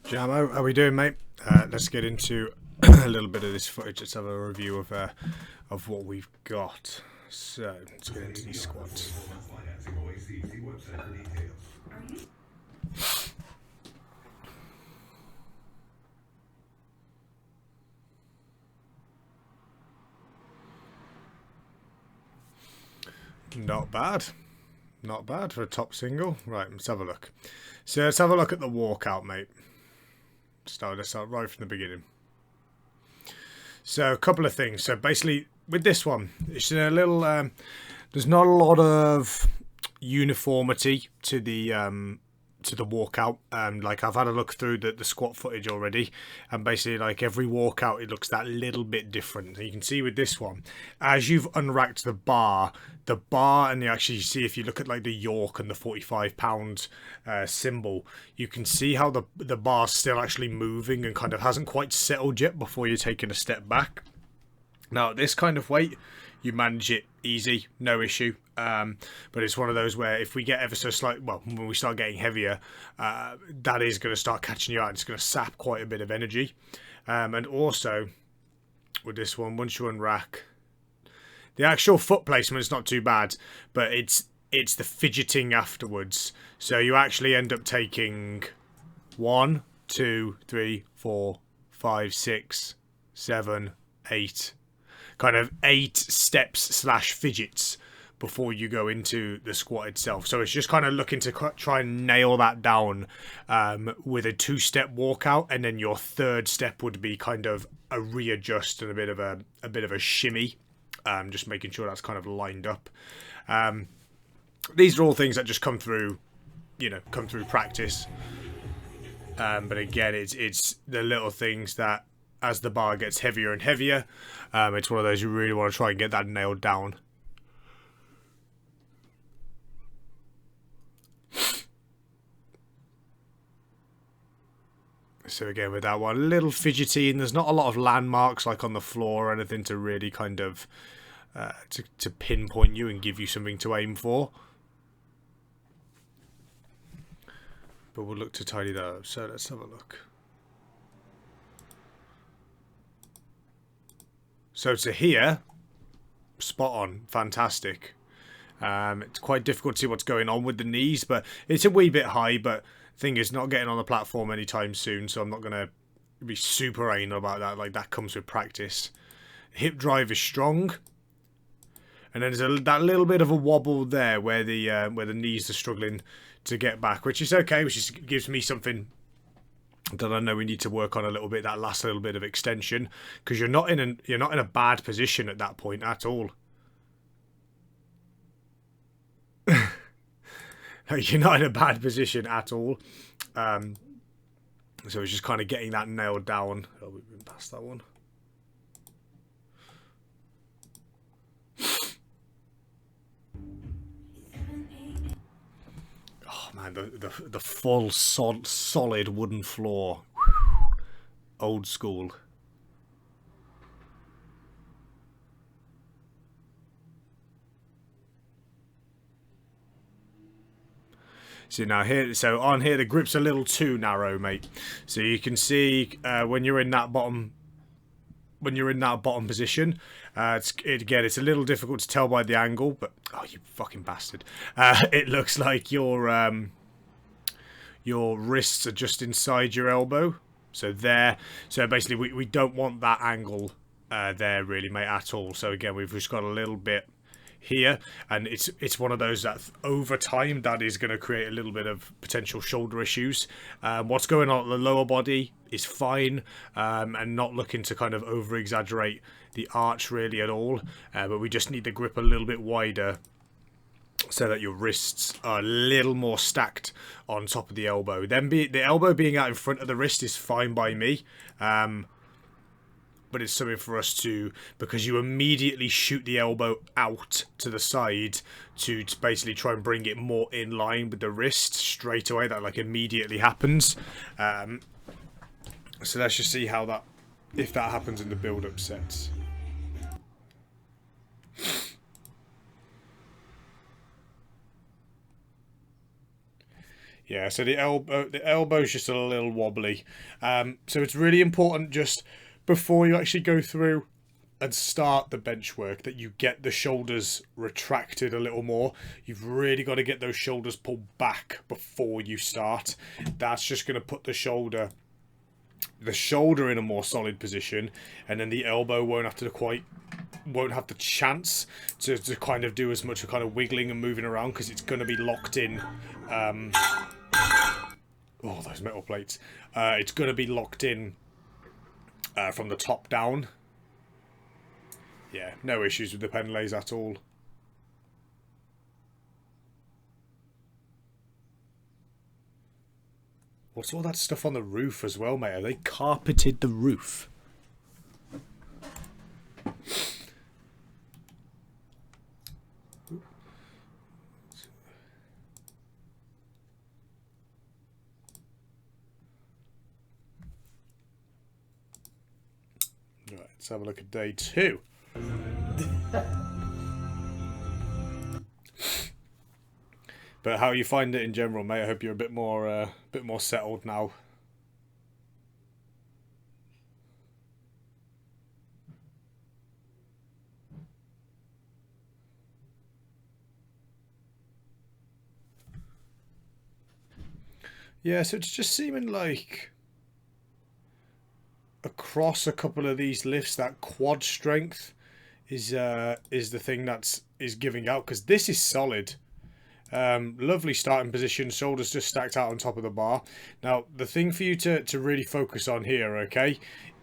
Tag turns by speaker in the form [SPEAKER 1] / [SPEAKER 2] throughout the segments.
[SPEAKER 1] Jamo, how we doing, mate? Let's get into a little bit of this footage. Let's have a review of what we've got. So let's get into these squats. Not bad. Not bad for a top single. Right, let's have a look. So let's have a look at the walkout, mate. Let's start right from the beginning. So a couple of things. So basically, with this one, it's a little. There's not a lot of uniformity to the walkout. Like I've had a look through the squat footage already, and basically like every walkout, it looks that little bit different. So you can see with this one, as you've unracked the bar, and you actually see if you look at like the York and the 45-pound symbol, you can see how the bar's still actually moving and kind of hasn't quite settled yet before you're taking a step back. Now at this kind of weight, you manage it easy, no issue. But it's one of those where if we get ever so slight, well, when we start getting heavier, that is going to start catching you out. It's going to sap quite a bit of energy. And also with this one, once you unrack, the actual foot placement is not too bad, but it's the fidgeting afterwards. So you actually end up taking 1, 2, 3, 4, 5, 6, 7, 8, kind of 8 steps / fidgets before you go into the squat itself. So it's just kind of looking to try and nail that down with a 2-step walkout, and then your third step would be kind of a readjust and a bit of a shimmy, just making sure that's kind of lined up. These are all things that just come through practice. But again, it's the little things that as the bar gets heavier and heavier, it's one of those you really want to try and get that nailed down. So again, with that one, a little fidgety, and there's not a lot of landmarks like on the floor or anything to really kind of to pinpoint you and give you something to aim for. But we'll look to tidy that up. So let's have a look. So to here, spot on, fantastic. It's quite difficult to see what's going on with the knees, but it's a wee bit high, but thing is not getting on the platform anytime soon, so I'm not going to be super anal about that. Like, that comes with practice. Hip drive is strong, and then there's that little bit of a wobble there where the knees are struggling to get back, which is okay, which gives me something that I know we need to work on a little bit, that last little bit of extension, because you're not in a bad position at that point at all. You're not in a bad position at all. So it's just kind of getting that nailed down. Oh, we've been past that one. Oh man, the full solid wooden floor. Old school. So now on here the grip's a little too narrow, mate. So you can see when you're in that bottom position, it's a little difficult to tell by the angle, but oh, you fucking bastard! It looks like your wrists are just inside your elbow. So there. So basically, we don't want that angle there really, mate, at all. So again, we've just got a little bit here, and it's one of those that over time that is going to create a little bit of potential shoulder issues. What's going on at the lower body is fine, and not looking to kind of over exaggerate the arch really at all, but we just need the grip a little bit wider so that your wrists are a little more stacked on top of the elbow. Then the elbow being out in front of the wrist is fine by me, but it's something for us to, because you immediately shoot the elbow out to the side to basically try and bring it more in line with the wrist straight away. That like immediately happens. So let's just see how if that happens in the build-up sets. Yeah, so the elbow's just a little wobbly. So it's really important just before you actually go through and start the bench work that you get the shoulders retracted a little more. You've really got to get those shoulders pulled back before you start. That's just going to put the shoulder in a more solid position, and then the elbow won't have the chance to kind of do as much kind of wiggling and moving around, because it's going to be locked in. Oh, those metal plates. It's going to be locked in from the top down. Yeah, no issues with the penlays at all. What's all that stuff on the roof as well, mate? Have they carpeted the roof? Right, let's have a look at day 2. But how you find it in general, mate? I hope you're a bit more settled now. Yeah, so it's just seeming like across a couple of these lifts that quad strength is the thing is giving out, because this is solid. Lovely starting position, shoulders just stacked out on top of the bar. Now, the thing for you to really focus on here, okay,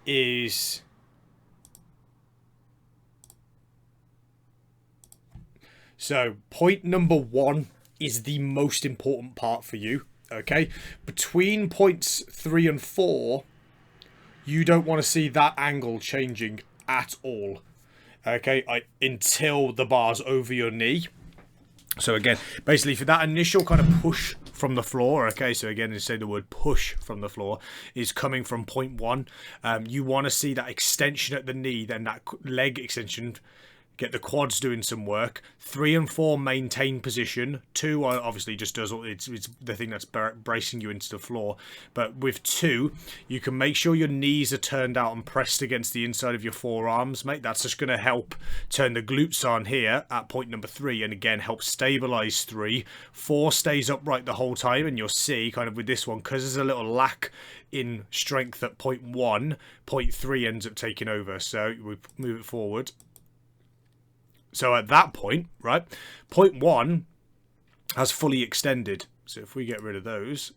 [SPEAKER 1] is so point number 1 is the most important part for you, okay? Between points 3 and 4, you don't want to see that angle changing at all, okay, until the bar's over your knee. So again, basically for that initial kind of push from the floor, okay, so again, to say the word push from the floor is coming from point 1. You want to see that extension at the knee, then that leg extension, get the quads doing some work. 3 and 4 maintain position. 2 obviously just does, it's the thing that's bracing you into the floor. But with 2, you can make sure your knees are turned out and pressed against the inside of your forearms, mate. That's just going to help turn the glutes on here at point number 3, and again help stabilize 3. 4 stays upright the whole time, and you'll see kind of with this one, because there's a little lack in strength at point 1, point 3 ends up taking over. So we move it forward. So at that point, right, point 1 has fully extended. So if we get rid of those,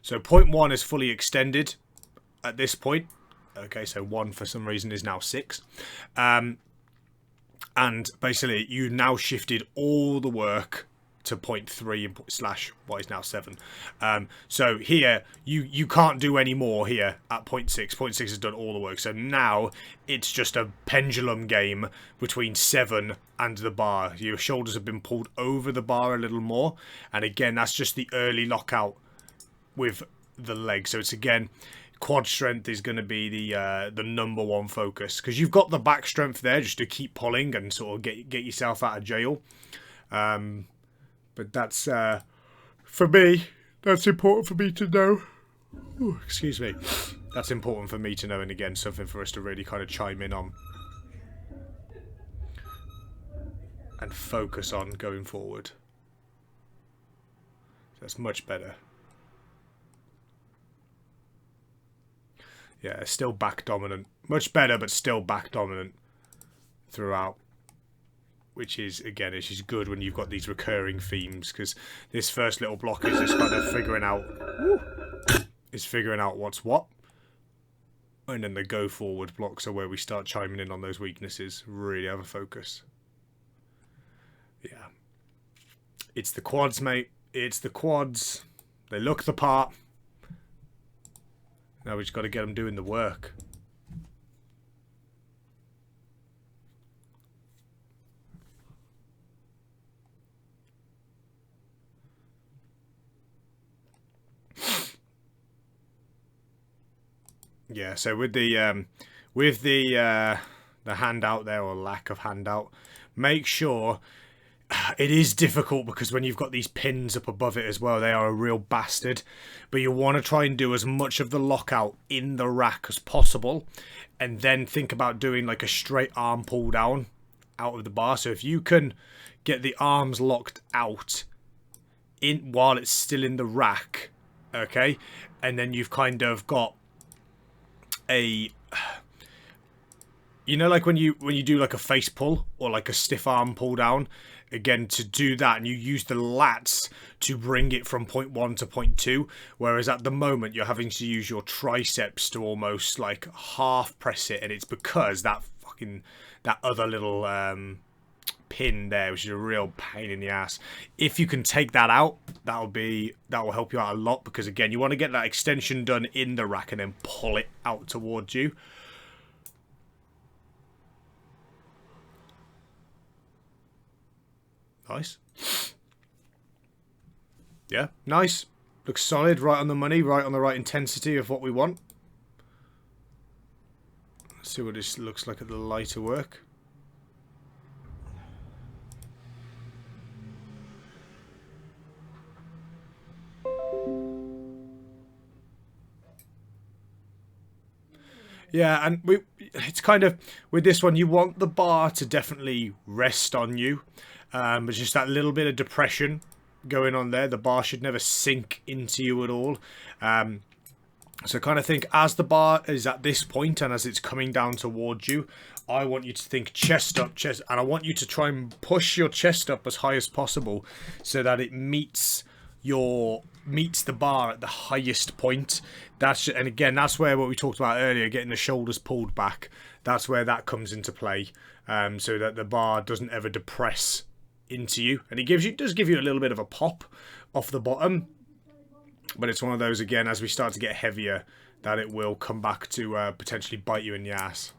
[SPEAKER 1] so point 1 is fully extended at this point. Okay, so 1 for some reason is now 6. And basically you now shifted all the work to point 3 slash what is now 7. So here you can't do any more here at point 6. Point 6 has done all the work. So now it's just a pendulum game between 7 and the bar. Your shoulders have been pulled over the bar a little more, and again that's just the early lockout with the leg. So it's again, quad strength is going to be the number 1 focus, because you've got the back strength there just to keep pulling and sort of get yourself out of jail. But that's, for me, that's important for me to know. Ooh, excuse me. That's important for me to know, and again, something for us to really kind of chime in on and focus on going forward. That's much better. Yeah, still back dominant. Much better, but still back dominant throughout. Which is, again, it's just good when you've got these recurring themes, because this first little block is just kind of figuring out what's what, and then the go forward blocks are where we start chiming in on those weaknesses. Really have a focus. Yeah, it's the quads, mate. It's the quads. They look the part. Now we just got to get them doing the work. Yeah, so with the handout there, or lack of handout, make sure it is difficult because when you've got these pins up above it as well, they are a real bastard. But you want to try and do as much of the lockout in the rack as possible, and then think about doing like a straight arm pull down out of the bar. So if you can get the arms locked out in while it's still in the rack, okay, and then you've kind of got a, you know, like when you do like a face pull or like a stiff arm pull down, again, to do that, and you use the lats to bring it from point 1 to point 2, whereas at the moment you're having to use your triceps to almost like half press it, and it's because that other little pin there, which is a real pain in the ass. If you can take that out, that will help you out a lot, because again, you want to get that extension done in the rack and then pull it out towards you. Nice. Yeah, nice. Looks solid, right on the money, right on the right intensity of what we want. Let's see what this looks like at the lighter work. Yeah, and it's kind of, with this one, you want the bar to definitely rest on you. But just that little bit of depression going on there. The bar should never sink into you at all. So kind of think as the bar is at this point and as it's coming down towards you, I want you to think chest up, chest, and I want you to try and push your chest up as high as possible so that it meets the bar at the highest point. And again, that's where what we talked about earlier, getting the shoulders pulled back. That's where that comes into play, so that the bar doesn't ever depress into you, and it does give you a little bit of a pop off the bottom, but it's one of those, again, as we start to get heavier, that it will come back to potentially bite you in the ass.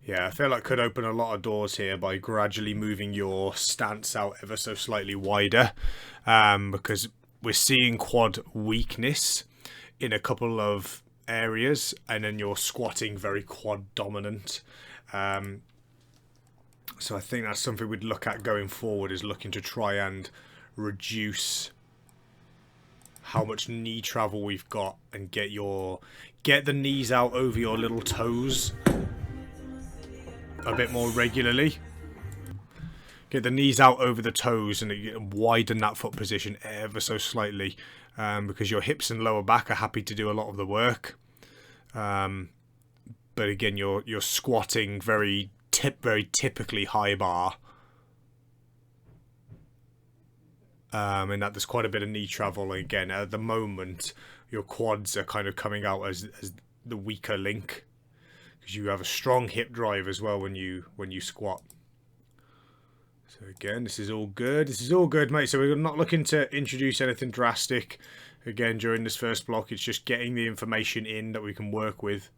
[SPEAKER 1] Yeah, I feel like could open a lot of doors here by gradually moving your stance out ever so slightly wider, because we're seeing quad weakness in a couple of areas, and then you're squatting very quad dominant. So I think that's something we'd look at going forward, is looking to try and reduce how much knee travel we've got and get the knees out over your little toes a bit more regularly. Get the knees out over the toes and widen that foot position ever so slightly, because your hips and lower back are happy to do a lot of the work. But again, you're squatting very typically high bar, and that there's quite a bit of knee travel. Again, at the moment, your quads are kind of coming out as the weaker link, because you have a strong hip drive as well when you squat. So again, this is all good. This is all good, mate. So we're not looking to introduce anything drastic again during this first block. It's just getting the information in that we can work with.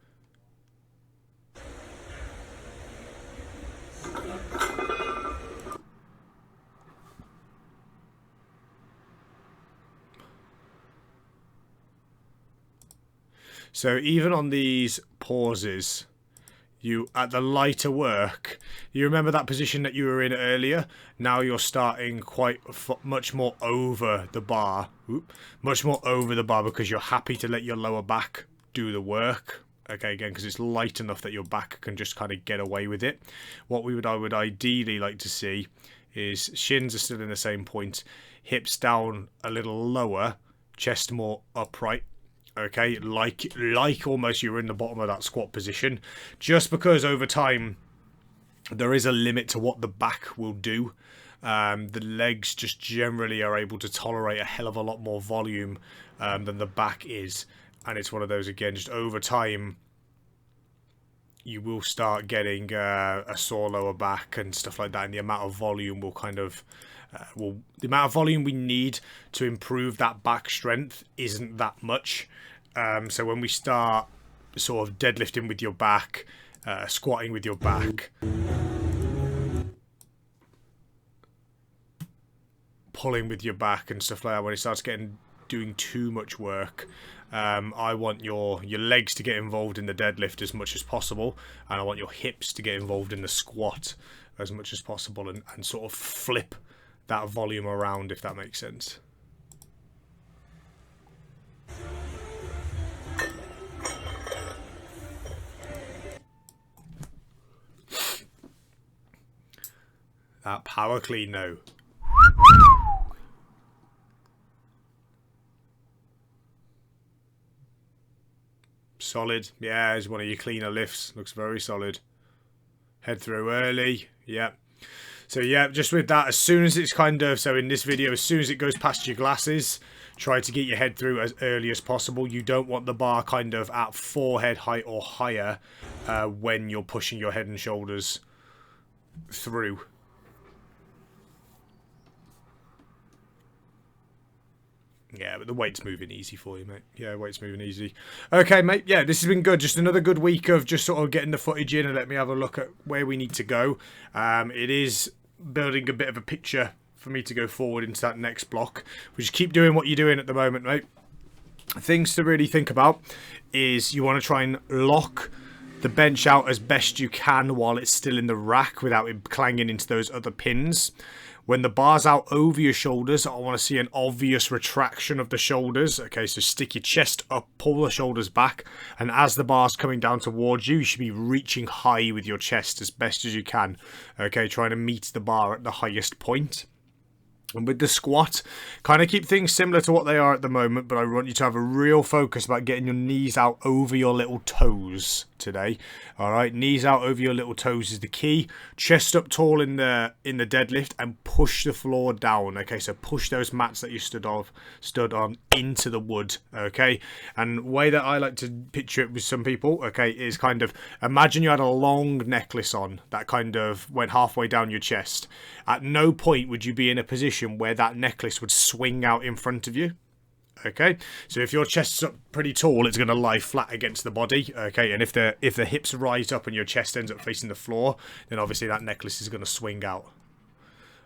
[SPEAKER 1] So even on these pauses, at the lighter work, you remember that position that you were in earlier? Now you're starting much more over the bar. Much more over the bar, because you're happy to let your lower back do the work. Okay, again, because it's light enough that your back can just kind of get away with it. What I would ideally like to see is shins are still in the same point, hips down a little lower, chest more upright. Okay, like almost you're in the bottom of that squat position, just because over time there is a limit to what the back will do. The legs just generally are able to tolerate a hell of a lot more volume than the back is, and it's one of those, again, just over time you will start getting a sore lower back and stuff like that, and the amount of volume will kind of the amount of volume we need to improve that back strength isn't that much. So when we start sort of deadlifting with your back, squatting with your back, pulling with your back and stuff like that, when it starts doing too much work, I want your legs to get involved in the deadlift as much as possible, and I want your hips to get involved in the squat as much as possible, and sort of flip that volume around, if that makes sense. That power clean though. Solid. Yeah, it's one of your cleaner lifts. Looks very solid. Head through early. Yeah. So yeah, just with that, as soon as it's kind of, so in this video, as soon as it goes past your glasses, try to get your head through as early as possible. You don't want the bar kind of at forehead height or higher when you're pushing your head and shoulders through. Yeah, but the weight's moving easy for you, mate. Yeah, weight's moving easy. Okay, mate. Yeah, this has been good. Just another good week of just sort of getting the footage in and let me have a look at where we need to go. It is building a bit of a picture for me to go forward into that next block. We just keep doing what you're doing at the moment, mate. Things to really think about is you want to try and lock the bench out as best you can while it's still in the rack without it clanging into those other pins. When the bar's out over your shoulders, I want to see an obvious retraction of the shoulders. Okay, so stick your chest up, pull the shoulders back, and as the bar's coming down towards you, you should be reaching high with your chest as best as you can. Okay, trying to meet the bar at the highest point. And with the squat, kind of keep things similar to what they are at the moment, but I want you to have a real focus about getting your knees out over your little toes today. All right, knees out over your little toes is the key. Chest up tall in the deadlift and push the floor down. Okay, so push those mats that you stood on into the wood. Okay, and the way that I like to picture it with some people, okay, is kind of imagine you had a long necklace on that kind of went halfway down your chest. At no point would you be in a position where that necklace would swing out in front of you. Okay, so if your chest's up pretty tall, it's going to lie flat against the body. Okay, and if the hips rise up and your chest ends up facing the floor, then obviously that necklace is going to swing out.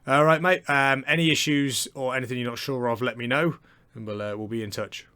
[SPEAKER 1] All right, mate. Any issues or anything you're not sure of, let me know, and we'll be in touch.